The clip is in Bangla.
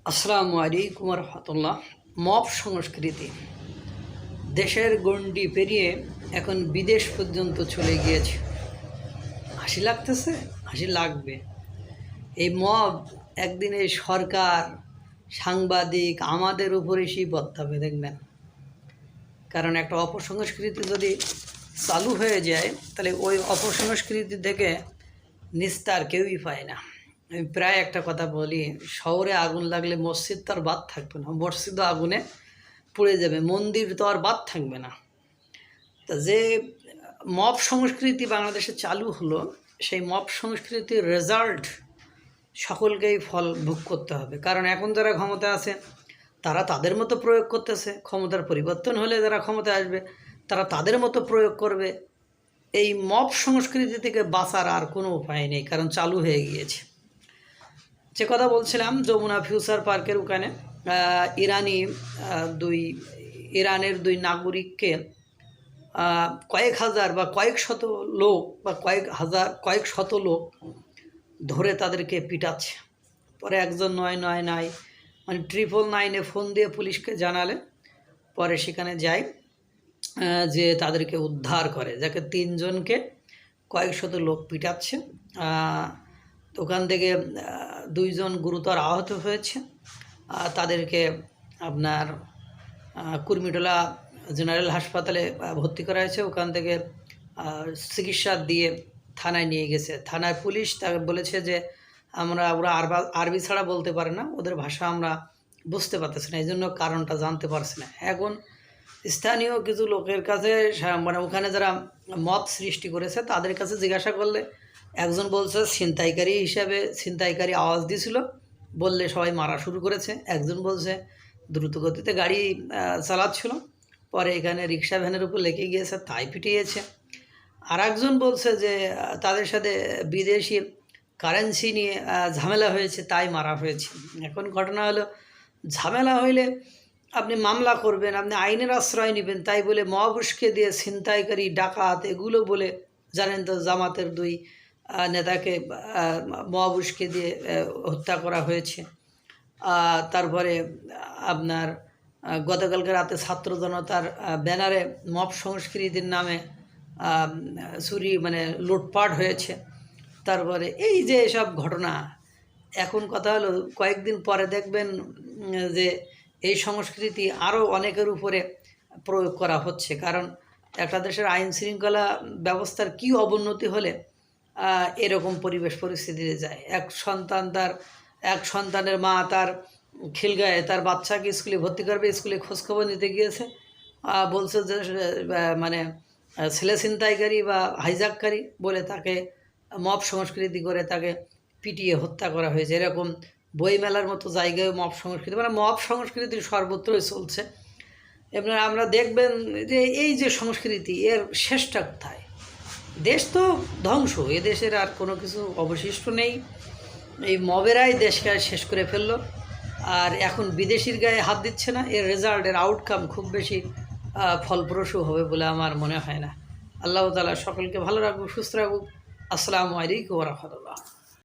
আসসালামু আলাইকুম রহমতুল্লাহ। মব সংস্কৃতি দেশের গণ্ডি পেরিয়ে এখন বিদেশ পর্যন্ত চলে গিয়েছে। হাসি লাগতেছে, হাসি লাগবে। এই মব একদিন এই সরকার, সাংবাদিক আমাদের উপরে সেই বর্তাবে দেখবেন। কারণ একটা অপসংস্কৃতি যদি চালু হয়ে যায় তাহলে ওই অপসংস্কৃতি থেকে নিস্তার কেউই পায় না। আমি প্রায় একটা কথা বলি, শহরে আগুন লাগলে মসজিদ তো আর বাদ থাকবে না, মসজিদও আগুনে পুড়ে যাবে, মন্দির তো আর বাদ থাকবে না। তা যে মব সংস্কৃতি বাংলাদেশে চালু হলো, সেই মব সংস্কৃতির রেজাল্ট সকলকেই ফল ভোগ করতে হবে। কারণ এখন যারা ক্ষমতা আছে তারা তাদের মতো প্রয়োগ করতেছে, ক্ষমতার পরিবর্তন হলে যারা ক্ষমতায় আসবে তারা তাদের মতো প্রয়োগ করবে। এই মব সংস্কৃতি থেকে বাঁচার আর কোনো উপায় নেই, কারণ চালু হয়ে গিয়েছে। যে কথা বলছিলাম, যমুনা ফিউচার পার্কের ওখানে ইরানের দুই নাগরিককে কয়েক হাজার বা কয়েক শত লোক বা কয়েক শত লোক ধরে তাদেরকে পিটাচ্ছে। পরে একজন নয় মানে 999-এ ফোন দিয়ে পুলিশকে জানালে পরে সেখানে যায়, যে তাদেরকে উদ্ধার করে, যাকে 3 জনকে কয়েক শত লোক পিটাচ্ছে। ওখান থেকে 2 জন গুরুতর আহত হয়েছে। তাদেরকে আপনার কুর্মিটোলা জেনারেল হাসপাতালে ভর্তি করা হয়েছে। ওখান থেকে চিকিৎসা দিয়ে থানায় নিয়ে গেছে। থানায় পুলিশ তাকে বলেছে যে ওরা আরবি ছাড়া বলতে পারে না, ওদের ভাষা আমরা বুঝতে পারতেছি না, এই জন্য কারণটা জানতে পারছি না। এখন স্থানীয় কিছু লোকের কাছে, মানে ওখানে যারা মত সৃষ্টি করেছে তাদের কাছে জিজ্ঞাসা করলে একজন বলছে ছিনতাইকারী আওয়াজ দিয়েছিল, বললে সবাই মারা শুরু করেছে। একজন বলছে দ্রুতগতিতে গাড়ি চালাচ্ছিল, পরে এখানে রিক্সা ভ্যানের উপর লেগে গিয়েছে, তাই পিটিয়েছে। আর একজন বলছে যে তাদের সাথে বিদেশি কারেন্সি নিয়ে ঝামেলা হয়েছে, তাই মারা হয়েছে। এখন ঘটনা হলো, ঝামেলা হইলে আপনি মামলা করবেন, আপনি আইনের আশ্রয় নেবেন, তাই বলে মব উস্কে দিয়ে ছিনতাইকারী, ডাকাত এগুলো বলে, জানেন তো জামাতের 2 নেতাকে মব উস্কে দিয়ে হত্যা করা হয়েছে। তারপরে আপনার গতকালকে রাতে ছাত্র জনতার ব্যানারে মব সংস্কৃতির নামে চুরি, মানে লুটপাট হয়েছে। তারপরে এই যে এসব ঘটনা, এখন কথা হলো কয়েকদিন পরে দেখবেন যে এই সংস্কৃতি আরও অনেকের উপরে প্রয়োগ করা হচ্ছে। কারণ একটা দেশের আইন শৃঙ্খলা ব্যবস্থার কী অবনতি হলে এরকম পরিবেশ পরিস্থিতিতে যায়। এক সন্তানের মা তার খিলগায়ে তার বাচ্চাকে স্কুলে ভর্তি করবে, স্কুলে খোঁজখবর নিতে গিয়েছে, বলছে যে মানে ছেলে ছিনতাইকারী বা হাইজাককারী বলে তাকে মব সংস্কৃতি করে তাকে পিটিয়ে হত্যা করা হয়েছে। এরকম বইমেলার মতো জায়গায় মব সংস্কৃতি, মানে মব সংস্কৃতি সর্বত্রই চলছে। এবার আমরা দেখবেন যে এই যে সংস্কৃতি, এর শেষটা কোথায়? দেশ তো ধ্বংস, এ দেশের আর কোনো কিছু অবশিষ্ট নেই। এই মবেরাই দেশকে শেষ করে ফেললো, আর এখন বিদেশির গায়ে হাত দিচ্ছে না। এর রেজাল্ট, এর আউটকাম খুব বেশি ফলপ্রসূ হবে বলে আমার মনে হয় না। আল্লাহ তাআলা সকলকে ভালো রাখুক, সুস্থ রাখুক। আসসালামু আলাইকুম ওয়া রাহমাতুল্লাহ।